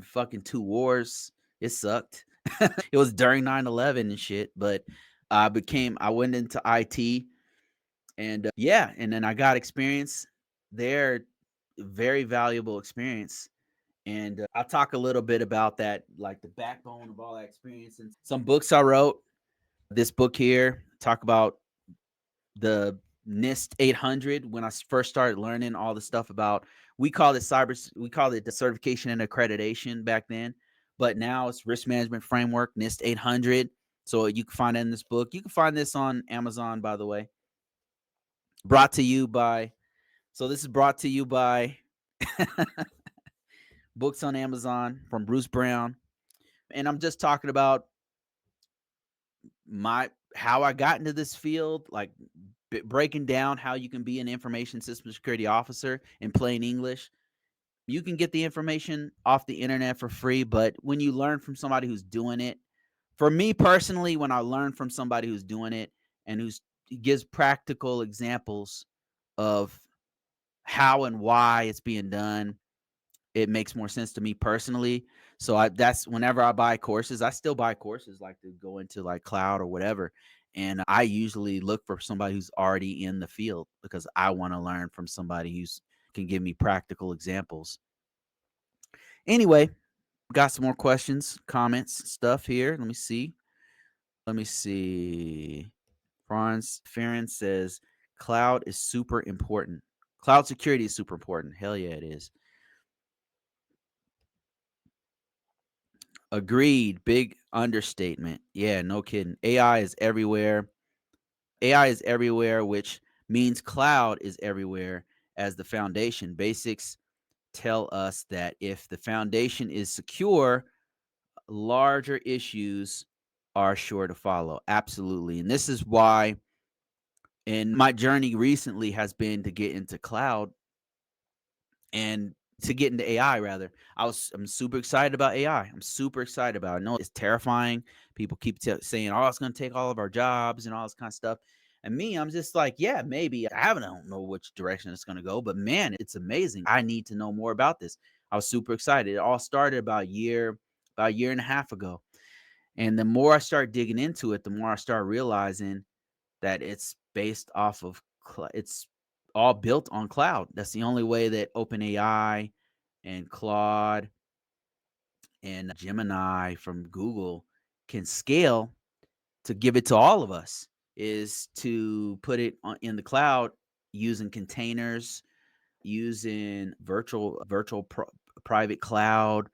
fucking 2 wars. It sucked. It was during 9/11 and shit, but I went into IT and yeah, and then I got experience there, very valuable experience. And I'll talk a little bit about that, like the backbone of all that experience and some books I wrote. This book here talk about the NIST 800 when I first started learning all the stuff about. We called it the certification and accreditation back then, but now it's risk management framework NIST 800. So you can find it in this book. You can find this on Amazon, by the way. Brought to you by. So this is brought to you by books on Amazon from Bruce Brown, and I'm just talking about my how I got into this field, like breaking down how you can be an information system security officer in plain English. You can get the information off the internet for free, but when you learn from somebody who's doing it, for me personally, when I learn from somebody who's doing it and who's gives practical examples of how and why it's being done, it makes more sense to me personally. So that's whenever I buy courses, I still buy courses like to go into like cloud or whatever. And I usually look for somebody who's already in the field because I want to learn from somebody who's can give me practical examples. Anyway, got some more questions, comments, stuff here. Let me see. Let me see. Franz Fearon says cloud is super important. Cloud security is super important. Hell yeah, it is. Agreed. Big understatement. Yeah, no kidding. AI is everywhere. AI is everywhere, which means cloud is everywhere as the foundation. Basics tell us that if the foundation is secure, larger issues are sure to follow. Absolutely. And this is why, and my journey recently has been to get into cloud and to get into AI rather. I'm super excited about AI. I'm super excited about it. I know it's terrifying. People keep saying, "Oh, it's going to take all of our jobs and all this kind of stuff." And me, I'm just like, yeah, maybe. Don't know which direction it's going to go, but man, it's amazing. I need to know more about this. I was super excited. It all started about a year and a half ago. And the more I start digging into it, the more I start realizing that it's based off of it's all built on cloud. That's the only way that OpenAI and Claude and Gemini from Google can scale to give it to all of us is to put it in the cloud using containers, using private cloud,